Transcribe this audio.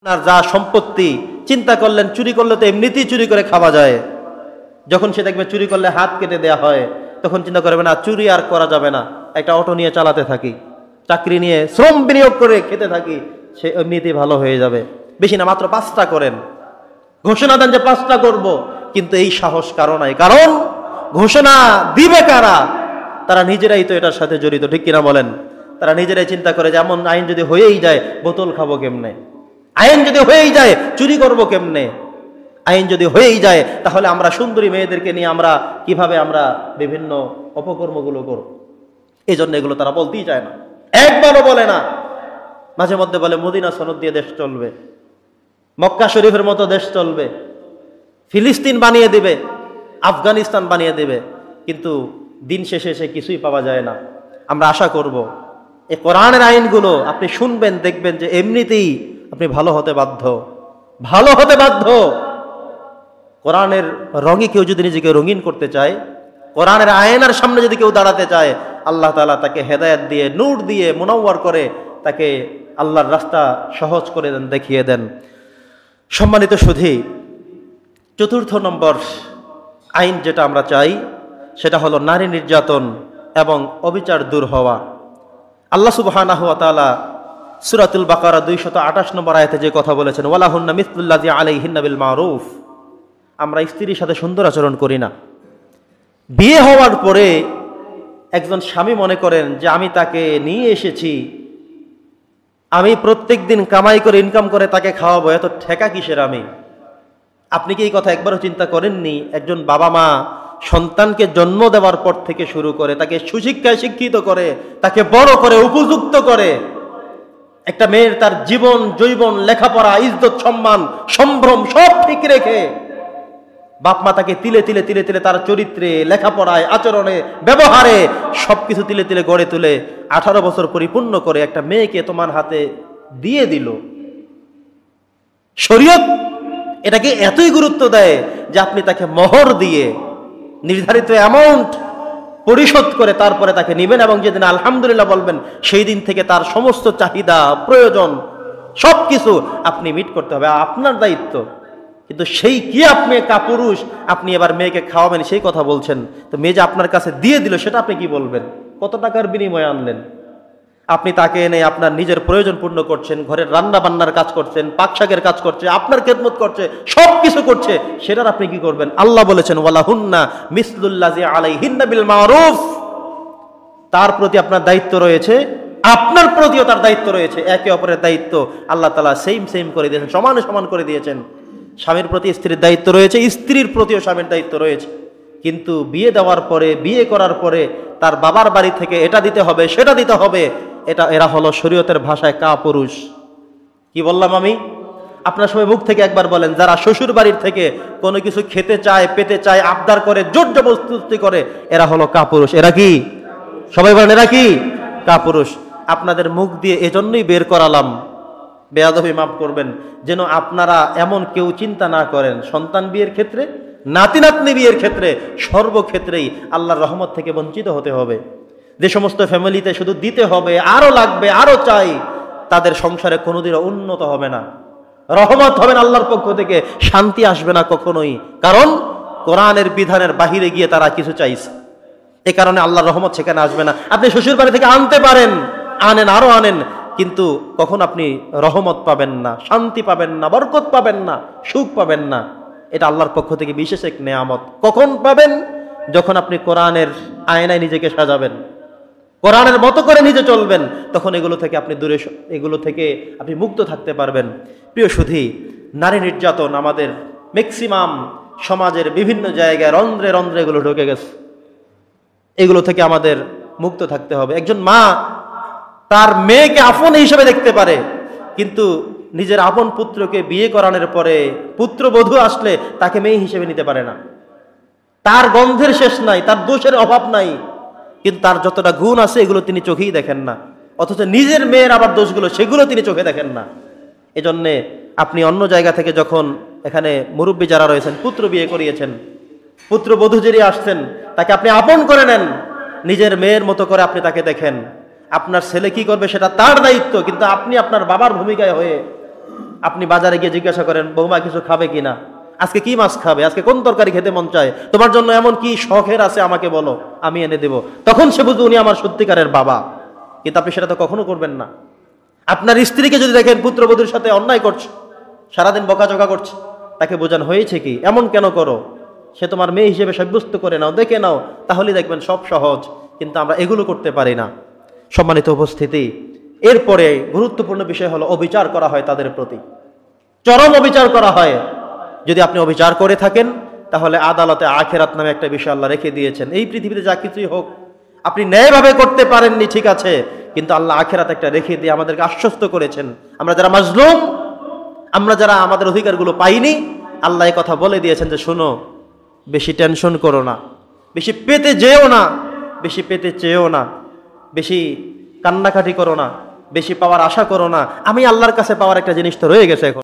আপনার যা সম্পত্তি চিন্তা করলেন চুরি করলে তো এমনিতেই চুরি করে খাওয়া যায়, যখন সে দেখবে চুরি করলে হাত কেটে দেয়া হয় তখন চিন্তা করবে না চুরি আর করা যাবে না, একটা অটো নিয়ে চালাতে থাকি, চাকরি নিয়ে শ্রম বিনিয়োগ করে খেতে থাকি, সে এমনিতেই ভালো হয়ে যাবে। বেশি না, মাত্র 5টা করেন, ঘোষণা দেন যে 5টা করব, কিন্তু এই সাহস কারো নাই। কারণ ঘোষণা দিবে কারা? তারা নিজেরাই তো এটার সাথে জড়িত, ঠিক কিনা বলেন? তারা নিজেরাই চিন্তা করে যে এমন আইন যদি হয়েই যায় বোতল খাবো কেমনে, আইন যদি হয়েই যায় চুরি করব কেমনে, আইন যদি হয়েই যায় তাহলে আমরা সুন্দরী মেয়েদেরকে নিয়ে আমরা কিভাবে আমরা বিভিন্ন অপকর্মগুলো করব। এই জন্য এগুলো তারা বলতেই চায় না, একবারও বলে না। মাঝে মধ্যে বলে মদিনা সনদ দিয়ে দেশ চলবে, মক্কা শরীফের মতো দেশ চলবে, ফিলিস্তিন বানিয়ে দিবে, আফগানিস্তান বানিয়ে দেবে, কিন্তু দিন শেষে এসে কিছুই পাওয়া যায় না। আমরা আশা করব এই কোরআনের আইনগুলো আপনি শুনবেন, দেখবেন যে এমনিতেই আপনি ভালো হতে বাধ্য, ভালো হতে বাধ্য। কোরআনের রঙে কেউ যদি নিজেকে রঙিন করতে চায়, কোরআনের আয়নার সামনে যদি কেউ দাঁড়াতে চায়, আল্লাহ তাআলা তাকে হেদায়েত দিয়ে, নূর দিয়ে, মুনাওয়ার করে তাকে আল্লাহর রাস্তা সহজ করে দেন, দেখিয়ে দেন। সম্মানিত সুধী, 4র্থ নম্বর আইন যেটা আমরা চাই সেটা হলো নারী নির্যাতন এবং অবিচার দূর হওয়া। আল্লাহ সুবহানাহু ওয়া তাআলা সূরাতুল বাকারা 228 নম্বর আয়াতে যে কথা বলেছেন, ওয়ালাহুন্না মিসলুল্লাযী আলাইহিন্না বিল মারুফ। আমরা স্ত্রীর সাথে সুন্দর আচরণ করি না। বিয়ে হওয়ার পরে একজন স্বামী মনে করেন যে আমি তাকে নিয়ে এসেছি, আমি প্রত্যেক দিন কামাই করে ইনকাম করে তাকে খাওয়াবো, এত ঠেকা কিসের আমি? আপনি কি এই কথা একবারও চিন্তা করেননি? একজন বাবা মা সন্তানকে জন্ম দেওয়ার পর থেকে শুরু করে তাকে সুশিক্ষায় শিক্ষিত করে, তাকে বড় করে, উপযুক্ত করে, একটা মেয়ের তার জীবন যৌবন, লেখাপড়া, ইজ্জত, সম্মান, সম্ভ্রম সব ঠিক রেখে বাপ মা তাকে তিলে তিলে তিলে তিলে তার চরিত্রে, লেখাপড়ায়, আচরণে, ব্যবহারে সবকিছু তিলে তিলে গড়ে তুলে 18 বছর পরিপূর্ণ করে একটা মেয়েকে তোমার হাতে দিয়ে দিল। শরীয়ত এটাকে এতই গুরুত্ব দেয় যে আপনি তাকে মোহর দিয়ে নির্ধারিত অ্যামাউন্ট পরিশোধ করে তারপরে তাকে নেবেন, এবং যেদিন আলহামদুলিল্লাহ বলবেন সেই দিন থেকে তার সমস্ত চাহিদা, প্রয়োজন সবকিছু আপনি মিট করতে হবে, আপনার দায়িত্ব। কিন্তু সেই কি আপনি কাপুরুষ, আপনি এবার মেয়েকে খাওয়াবেন সেই কথা বলছেন, তো মেয়ে যে আপনার কাছে দিয়ে দিল সেটা আপনি কি বলবেন? কত টাকার বিনিময়ে আনলেন? আপনি তাকে এনে আপনার নিজের প্রয়োজন পূর্ণ করছেন, ঘরের রান্না বান্নার কাজ করছেন, পাক শাকের কাজ করছে, আপনার খেদমত করছে, সব কিছু করছে, সেটার আপনি কি করবেন? আল্লাহ বলেছেন ওয়ালাহুন্না মিসলুল্লাযী আলাইহিন্না বিল মারুফ। তার প্রতি আপনার দায়িত্ব রয়েছে, আপনার প্রতিও তার দায়িত্ব রয়েছে, একে অপরের দায়িত্ব আল্লাহ তাআলা সেম করে দিয়েছেন, সমানে সমান করে দিয়েছেন। স্বামীর প্রতি স্ত্রীর দায়িত্ব রয়েছে, স্ত্রীর প্রতিও স্বামীর দায়িত্ব রয়েছে। কিন্তু বিয়ে দেওয়ার পরে, বিয়ে করার পরে তার বাবার বাড়ি থেকে এটা দিতে হবে, সেটা দিতে হবে, এরা হলো শরীয়তের ভাষায় কাপুরুষ। কি বললাম আমি? আপনার সবাই মুখ থেকে একবার বলেন, যারা শ্বশুর বাড়ির থেকে কোনো কিছু খেতে চায়, পেতে চায়, আবদার করে, জোর জবরদস্তি করে, এরা হলো কাপুরুষ। এরা কি? সবাই বলেন এরা কি? কাপুরুষ। আপনাদের মুখ দিয়ে এজন্যই বের করালাম, বেয়াদবি মাফ করবেন, যেন আপনারা এমন কেউ চিন্তা না করেন সন্তান বিয়ের ক্ষেত্রে, নাতি নাতনি বিয়ের ক্ষেত্রে, সর্বক্ষেত্রেই আল্লাহর রহমত থেকে বঞ্চিত হতে হবে। যে সমস্ত ফ্যামিলিতে শুধু দিতে হবে, আরো লাগবে, আরো চাই, তাদের সংসারে কোনোদিনও উন্নত হবে না, রহমত হবে না আল্লাহর পক্ষ থেকে, শান্তি আসবে না কখনোই। কারণ কোরআনের বিধানের বাহিরে গিয়ে তারা কিছু চাইছে, এ কারণে আল্লাহর রহমত সেখানে আসবে না। আপনি শ্বশুর বাড়ি থেকে আনতে পারেন, আনেন, আরো আনেন, কিন্তু কখন আপনি রহমত পাবেন না, শান্তি পাবেন না, বরকত পাবেন না, সুখ পাবেন না। এটা আল্লাহর পক্ষ থেকে বিশেষ এক নেয়ামত। কখন পাবেন? যখন আপনি কোরআনের আয়নায় নিজেকে সাজাবেন, কোরআনের মতো করে নিজে চলবেন, তখন এগুলো থেকে আপনি দূরে, এগুলো থেকে আপনি মুক্ত থাকতে পারবেন। প্রিয় সুধী, নারী নির্যাতন আমাদের ম্যাক্সিমাম সমাজের বিভিন্ন জায়গায় রন্ধ্রে রন্ধ্রে এগুলো ঢুকে গেছে। এগুলো থেকে আমাদের মুক্ত থাকতে হবে। একজন মা তার মেয়েকে আপন হিসেবে দেখতে পারে, কিন্তু নিজের আপন পুত্রকে বিয়ে করানোর পরে পুত্রবধূ আসলে তাকে মেয়ে হিসেবে নিতে পারে না। তার গন্ধের শেষ নাই, তার দোষের অভাব নাই, কিন্তু তার যতটা গুণ আছে এগুলো তিনি চোখেই দেখেন না। অথচ নিজের মেয়ের আবার দোষগুলো, সেগুলো তিনি চোখে দেখেন না। এজন্যে আপনি অন্য জায়গা থেকে যখন এখানে মুরব্বী যারা রয়েছেন, পুত্র বিয়ে করিয়েছেন, পুত্রবধূ যিনি আসছেন, তাকে আপনি আপন করে নেন, নিজের মেয়ের মতো করে আপনি তাকে দেখেন। আপনার ছেলে কি করবে সেটা তার দায়িত্ব, কিন্তু আপনি আপনার বাবার ভূমিকায় হয়ে আপনি বাজারে গিয়ে জিজ্ঞাসা করেন বৌমা কিছু খাবে কিনা, আজকে কি মাছ খাবে, আজকে কোন তরকারি খেতে মন চায়, তোমার জন্য এমন কি শখের আছে আমাকে বলো, আমি এনে দেব। তখন সে বুঝবে উনি আমার সত্যিকারের বাবা। কিন্তু আপনি সেটা তো কখনো করবেন না। আপনার স্ত্রীকে যদি দেখেন পুত্রবধূর সাথে অন্যায় করছে, সারাদিন বকাঝকা করছে, তাকে বোঝান হয়েছে কি, এমন কেন করো, সে তোমার মেয়ে হিসেবে সাব্যস্ত করে নাও, দেখে নাও, তাহলেই দেখবেন সব সহজ। কিন্তু আমরা এগুলো করতে পারি না। সম্মানিত উপস্থিতি, এরপরে গুরুত্বপূর্ণ বিষয় হলো অবিচার করা হয় তাদের প্রতি, চরম অবিচার করা হয়। যদি আপনি অবিচার করে থাকেন তাহলে আদালতে আখেরাত নামে একটা বিষয় আল্লাহ রেখে দিয়েছেন। এই পৃথিবীতে যা কিছুই হোক আপনি ন্যায়ভাবে করতে পারেননি, ঠিক আছে, কিন্তু আল্লাহ আখেরাত একটা রেখে দিয়ে আমাদেরকে আশ্বস্ত করেছেন। আমরা যারা মাজলুম, আমরা যারা আমাদের অধিকারগুলো পাইনি, আল্লাহ এই কথা বলে দিয়েছেন যে শোনো, বেশি টেনশন করো না, বেশি পেতে যেও না, বেশি পেতে চেয়েও না, বেশি কান্নাকাটি করো না, বেশি পাওয়ার আশা করো না। আমি আল্লাহর কাছে পাওয়ার একটা জিনিস তো রয়ে গেছে এখন।